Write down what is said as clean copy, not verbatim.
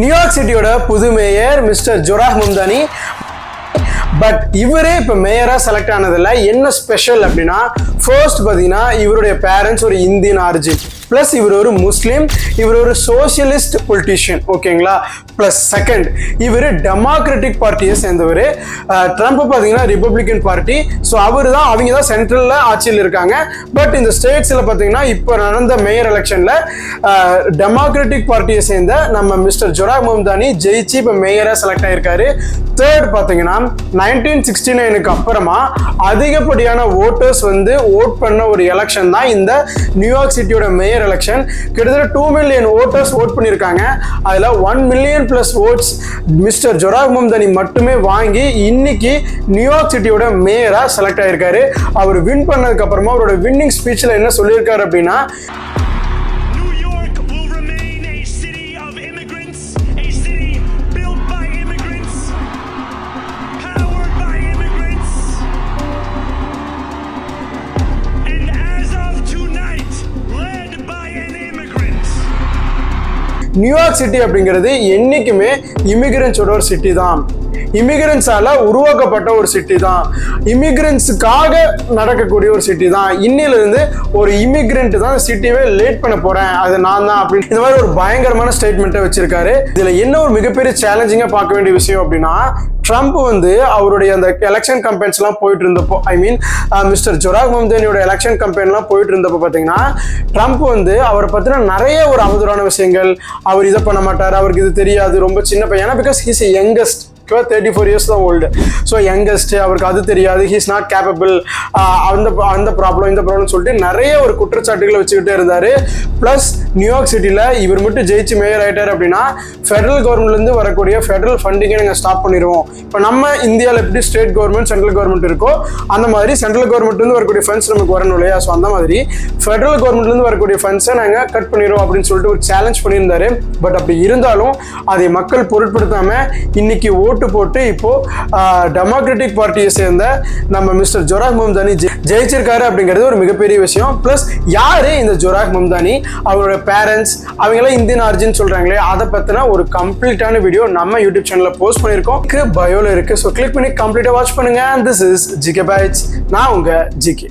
New York சிட்டியோட புது mayor mister Zohran Mamdani. But இவரே இப்போ மேயராக செலக்ட் ஆனதில் என்ன ஸ்பெஷல் அப்படின்னா, ஃபர்ஸ்ட் பார்த்தீங்கன்னா இவருடைய பேரண்ட்ஸ் ஒரு இந்தியன் ஆரிஜின், ப்ளஸ் இவர் ஒரு முஸ்லீம், இவர் ஒரு சோசியலிஸ்ட் பொலிட்டீஷியன், ஓகேங்களா. ப்ளஸ் செகண்ட், இவர் டெமோக்ராட்டிக் பார்ட்டியை சேர்ந்தவர். ட்ரம்ப் பார்த்தீங்கன்னா ரிப்பப்ளிகன் பார்ட்டி. ஸோ அவங்க தான் சென்ட்ரலில் ஆட்சியில் இருக்காங்க. பட் இந்த ஸ்டேட்ஸில் பார்த்தீங்கன்னா இப்போ நடந்த மேயர் எலெக்ஷனில் டெமோக்ராட்டிக் பார்ட்டியை சேர்ந்த நம்ம மிஸ்டர் ஜொராஹ் மம்தானி ஜெயிச்சு இப்போ மேயராக செலக்ட் ஆகிருக்காரு. தேர்ட் பார்த்தீங்கன்னா 1969க்கு அப்புறமா அதிகப்படியான ஓட்டர்ஸ் வந்து ஓட் பண்ண ஒரு எலெக்ஷன் தான் இந்த நியூயார்க் சிட்டியோட மேயர் எலெக்ஷன். கிட்டத்தட்ட 2 மில்லியன் ஓட்டர்ஸ் ஓட் பண்ணியிருக்காங்க. அதில் 1 million plus votes mister Zohran Mamdani மட்டுமே வாங்கி இன்னைக்கு நியூயார்க் சிட்டியோட மேயரா செலக்ட் ஆயிருக்காரு. அவர் வின் பண்ணதுக்கு அப்புறமா அவரோட வின்னிங் ஸ்பீச்ல என்ன சொல்லியிருக்காரு அப்படின்னா, நியூயார்க் சிட்டி அப்படிங்கிறது என்னைக்குமே இமிகிரன்ஸோட ஒரு சிட்டி தான். இமிகிரன்ஸால உருவாக்கப்பட்ட ஒரு சிட்டி தான். இமிகிரன்ஸுக்காக நடக்கக்கூடிய ஒரு சிட்டி தான். இன்னிலிருந்து ஒரு இமிகிரண்ட் தான் சிட்டிவே லேட் பண்ண போறேன், அது நான் தான் அப்படின்னு இந்த மாதிரி ஒரு பயங்கரமான ஸ்டேட்மெண்ட்டை வச்சிருக்காரு. இதுல என்ன ஒரு மிகப்பெரிய சேலஞ்சிங்கா பார்க்க வேண்டிய விஷயம் அப்படின்னா, ட்ரம்ப் வந்து அவருடைய அந்த எலெக்ஷன் கம்பெயின்ஸ்லாம் போயிட்டு இருந்தப்போ, மிஸ்டர் ஜொராஹ் மம்தானியோட எலெக்ஷன் கம்பெயின்லாம் போயிட்டு இருந்தப்போ பார்த்தீங்கன்னா, ட்ரம்ப் வந்து அவரை பற்றின நிறைய ஒரு அவதூறான விஷயங்கள், அவர் இதை பண்ண மாட்டார், அவருக்கு இது தெரியாது, ரொம்ப சின்ன பையன், because he's a youngest, 34 years தான் ஓல்டு. ஸோ யங்கஸ்ட், அவருக்கு அது தெரியாது, ஹீஸ் நாட் கேப்பபிள், அந்த ப்ராப்ளம் இந்த ப்ராப்ளம் சொல்லிட்டு நிறைய ஒரு குற்றச்சாட்டுகளை வச்சுக்கிட்டே இருந்தார். ப்ளஸ் நியூயார்க் சிட்டியில் இவர் மட்டும் ஜெயிச்சு மேயர் ஆகிட்டார் அப்படின்னா ஃபெடரல் கவர்மெண்ட்லேருந்து வரக்கூடிய ஃபெடரல் ஃபண்டிங்கை நாங்கள் ஸ்டாப் பண்ணிடுவோம். இப்போ நம்ம இந்தியாவில் எப்படி ஸ்டேட் கவர்மெண்ட் சென்ட்ரல் கவர்மெண்ட் இருக்கோ அந்த மாதிரி சென்ட்ரல் கவர்மெண்ட்லேருந்து வரக்கூடிய ஃபண்ட்ஸ் நமக்கு வரணும் இல்லையா. ஸோ அந்த மாதிரி ஃபெடரல் கவர்மெண்ட்லேருந்து வரக்கூடிய ஃபண்ட்ஸை நாங்கள் கட் பண்ணிடுவோம் அப்படின்னு சொல்லிட்டு ஒரு சேலஞ்ச் பண்ணியிருந்தாரு. பட் அப்படி இருந்தாலும் அதை மக்கள் பொருட்படுத்தாமல் இன்னைக்கு ஓட்டு போட்டு இப்போ டெமோக்ராட்டிக் பார்ட்டியை சேர்ந்த நம்ம மிஸ்டர் ஜொராஹ் மம்தானி ஜெயிச்சிருக்காரு அப்படிங்கிறது ஒரு மிகப்பெரிய விஷயம். பிளஸ் யாரு இந்த ஜொராஹ் மம்தானி, அவரோட பேரண்ட்ஸ், அவங்களாம் இந்தியன் ஆரிஜின் சொல்றாங்களே, அதை பத்தின ஒரு கம்ப்ளீட்டான வீடியோ நம்ம யூடியூப் சேனல்ல போஸ்ட் பண்ணிருக்கோம். பயோல இருக்கு. ஸோ கிளிக் பண்ணி கம்ப்ளீட்டா வாட்ச் பண்ணுங்க. This is GK bytes. நான் உங்க ஜிகே.